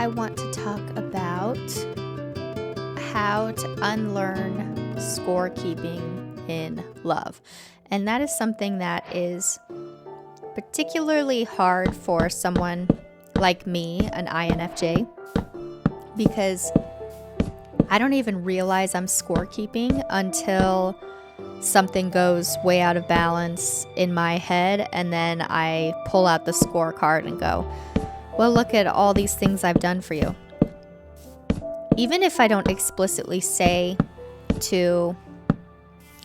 I want to talk about how to unlearn scorekeeping in love. And that is something that is particularly hard for someone like me, an INFJ, because I don't even realize I'm scorekeeping until something goes way out of balance in my head, and then I pull out the scorecard and go, well, look at all these things I've done for you. Even if I don't explicitly say to,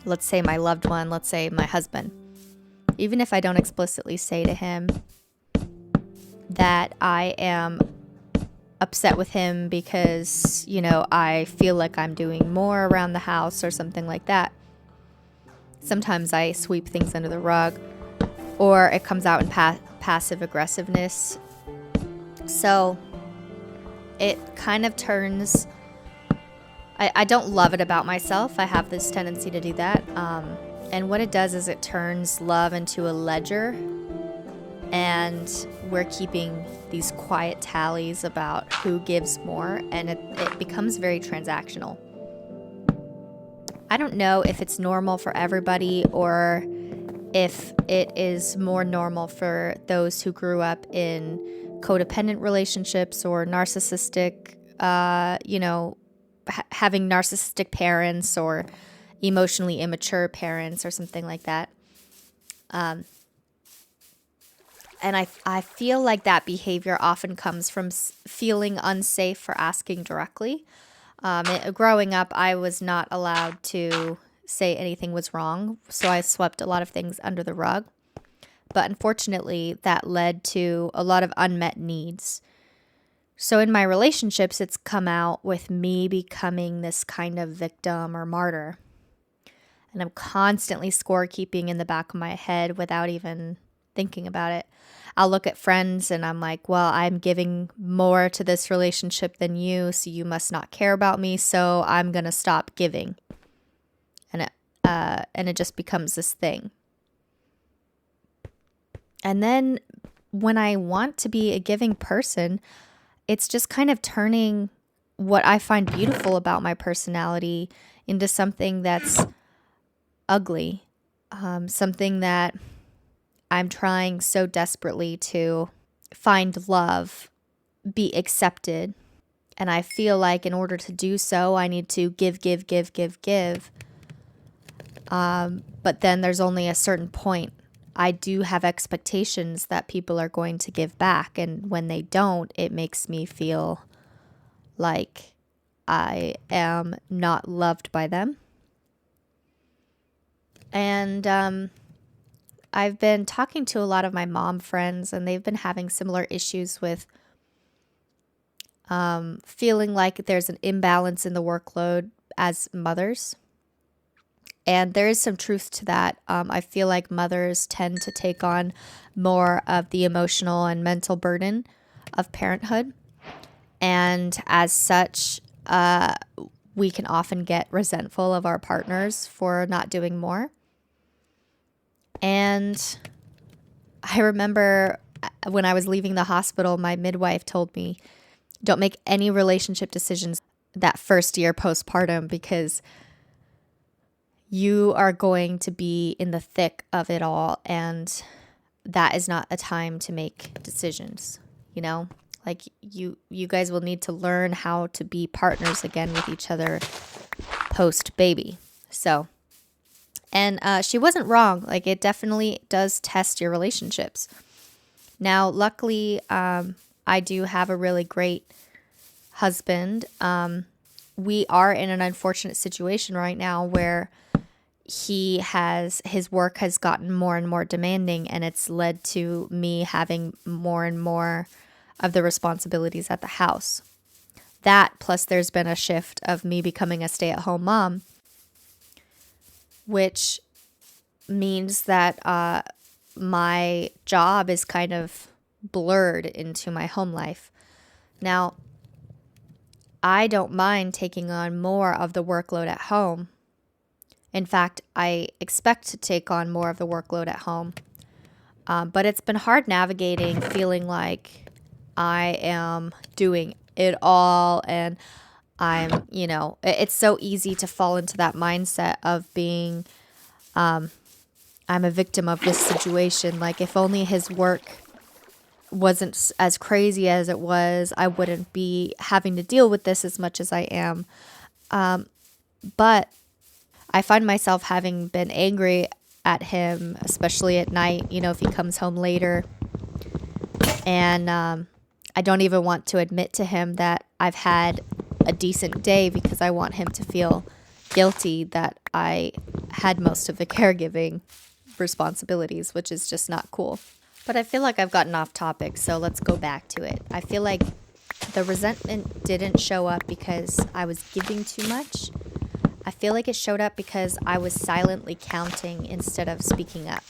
let's say my loved one, let's say my husband, even if I don't explicitly say to him that I am upset with him because, I feel like I'm doing more around the house or something like that. Sometimes I sweep things under the rug, or it comes out in passive aggressiveness. So it kind of turns, I don't love it about myself. I have this tendency to do that. And what it does is it turns love into a ledger, and we're keeping these quiet tallies about who gives more, and it becomes very transactional. I don't know if it's normal for everybody or if it is more normal for those who grew up in codependent relationships or narcissistic, having narcissistic parents or emotionally immature parents or something like that. And I feel like that behavior often comes from feeling unsafe for asking directly. Growing up, I was not allowed to say anything was wrong, so I swept a lot of things under the rug. But unfortunately, that led to a lot of unmet needs. So in my relationships, it's come out with me becoming this kind of victim or martyr. And I'm constantly scorekeeping in the back of my head without even thinking about it. I'll look at friends and I'm like, well, I'm giving more to this relationship than you, so you must not care about me, so I'm going to stop giving. And it just becomes this thing. And then when I want to be a giving person, it's just kind of turning what I find beautiful about my personality into something that's ugly, something that I'm trying so desperately to find love, be accepted. And I feel like in order to do so, I need to give. But then there's only a certain point. I do have expectations that people are going to give back. And when they don't, it makes me feel like I am not loved by them. And I've been talking to a lot of my mom friends, and they've been having similar issues with feeling like there's an imbalance in the workload as mothers. And there is some truth to that. I feel like mothers tend to take on more of the emotional and mental burden of parenthood. And as such, we can often get resentful of our partners for not doing more. And I remember when I was leaving the hospital, my midwife told me, don't make any relationship decisions that first year postpartum, because you are going to be in the thick of it all, and that is not a time to make decisions, Like you guys will need to learn how to be partners again with each other post-baby. So, and she wasn't wrong. Like, it definitely does test your relationships. Now, luckily, I do have a really great husband. We are in an unfortunate situation right now where his work has gotten more and more demanding, and it's led to me having more and more of the responsibilities at the house. That, plus there's been a shift of me becoming a stay-at-home mom, which means that my job is kind of blurred into my home life. Now, I don't mind taking on more of the workload at home. In fact, I expect to take on more of the workload at home. But it's been hard navigating feeling like I am doing it all. And it's so easy to fall into that mindset of being, I'm a victim of this situation. Like, if only his work wasn't as crazy as it was, I wouldn't be having to deal with this as much as I am. But I find myself having been angry at him, especially at night, if he comes home later. And I don't even want to admit to him that I've had a decent day, because I want him to feel guilty that I had most of the caregiving responsibilities, which is just not cool. But I feel like I've gotten off topic, so let's go back to it. I feel like the resentment didn't show up because I was giving too much. I feel like it showed up because I was silently counting instead of speaking up.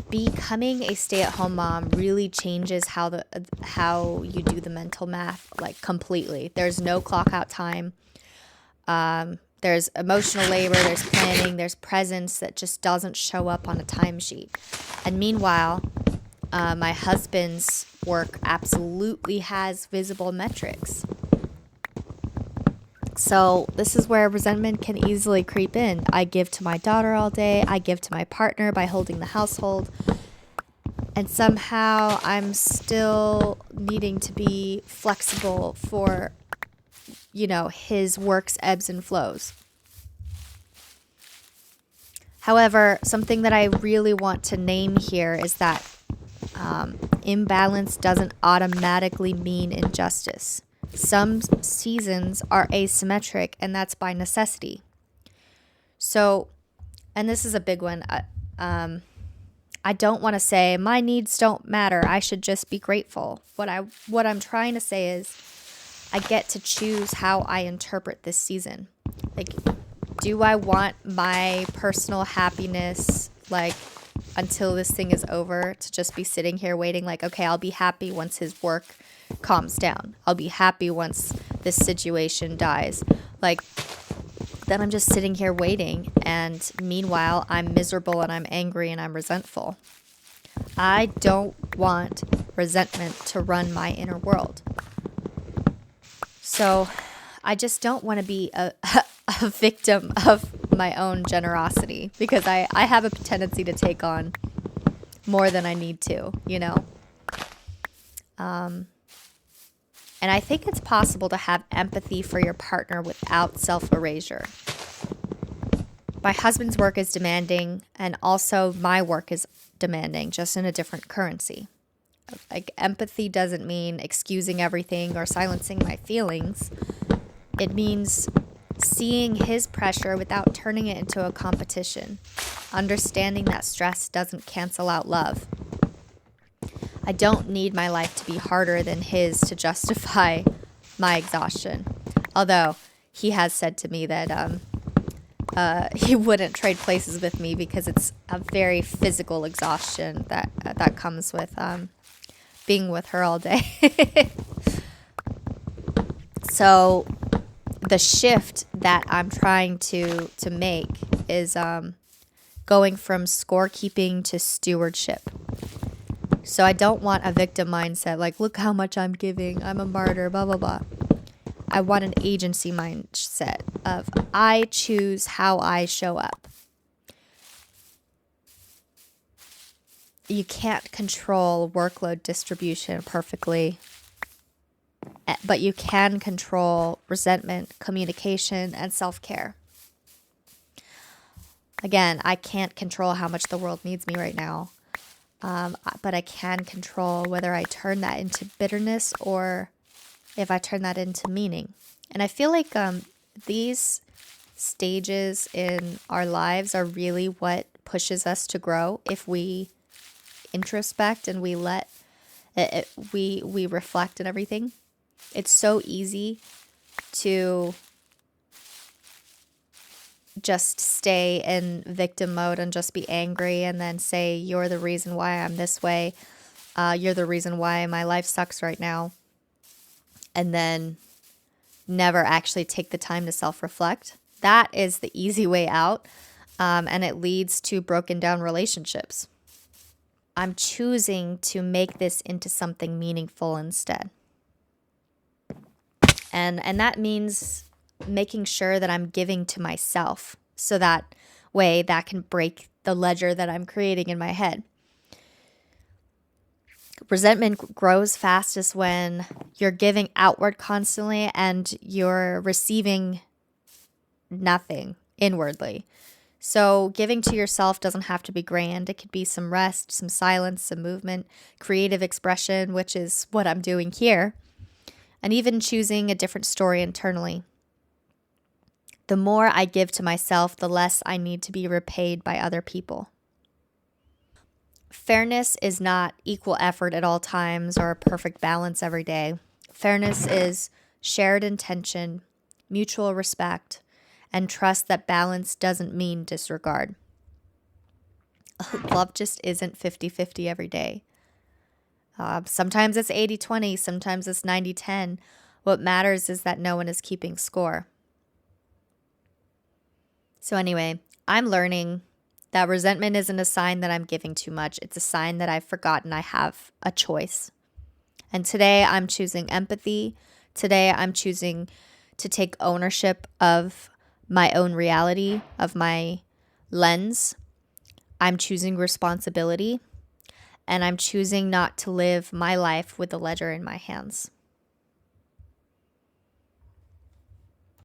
Becoming a stay-at-home mom really changes how you do the mental math, like, completely. There's no clock out time. There's emotional labor, there's planning, there's presence that just doesn't show up on a timesheet. And meanwhile, my husband's work absolutely has visible metrics. So this is where resentment can easily creep in. I give to my daughter all day. I give to my partner by holding the household. And somehow I'm still needing to be flexible for, his work's ebbs and flows. However, something that I really want to name here is that imbalance doesn't automatically mean injustice. Some seasons are asymmetric, and that's by necessity. So, and this is a big one. I don't want to say my needs don't matter. I should just be grateful. What I'm trying to say is I get to choose how I interpret this season. Like, do I want my personal happiness, like, until this thing is over, to just be sitting here waiting, like, okay, I'll be happy once his work calms down. I'll be happy once this situation dies. Like, then I'm just sitting here waiting, and meanwhile, I'm miserable and I'm angry and I'm resentful. I don't want resentment to run my inner world. So I just don't want to be a victim of my own generosity, because I have a tendency to take on more than I need to, And I think it's possible to have empathy for your partner without self-erasure. My husband's work is demanding, and also my work is demanding, just in a different currency. Like, empathy doesn't mean excusing everything or silencing my feelings. It means seeing his pressure without turning it into a competition, understanding that stress doesn't cancel out love. I don't need my life to be harder than his to justify my exhaustion. Although he has said to me that he wouldn't trade places with me because it's a very physical exhaustion that comes with being with her all day. So the shift that I'm trying to make is going from scorekeeping to stewardship. So I don't want a victim mindset, like, look how much I'm giving, I'm a martyr, blah, blah, blah. I want an agency mindset of I choose how I show up. You can't control workload distribution perfectly, but you can control resentment, communication, and self-care. Again, I can't control how much the world needs me right now. But I can control whether I turn that into bitterness or if I turn that into meaning. And I feel like these stages in our lives are really what pushes us to grow. If we introspect and we let we reflect and everything. It's so easy to just stay in victim mode and just be angry and then say, you're the reason why I'm this way. You're the reason why my life sucks right now. And then never actually take the time to self-reflect. That is the easy way out. And it leads to broken down relationships. I'm choosing to make this into something meaningful instead. And that means making sure that I'm giving to myself, so that way that can break the ledger that I'm creating in my head. Resentment grows fastest when you're giving outward constantly and you're receiving nothing inwardly. So giving to yourself doesn't have to be grand. It could be some rest, some silence, some movement, creative expression, which is what I'm doing here, and even choosing a different story internally. The more I give to myself, the less I need to be repaid by other people. Fairness is not equal effort at all times or a perfect balance every day. Fairness is shared intention, mutual respect, and trust that balance doesn't mean disregard. Love just isn't 50-50 every day. Sometimes it's 80-20, sometimes it's 90-10. What matters is that no one is keeping score. So anyway, I'm learning that resentment isn't a sign that I'm giving too much. It's a sign that I've forgotten I have a choice. And today I'm choosing empathy. Today I'm choosing to take ownership of my own reality, of my lens. I'm choosing responsibility. And I'm choosing not to live my life with the ledger in my hands.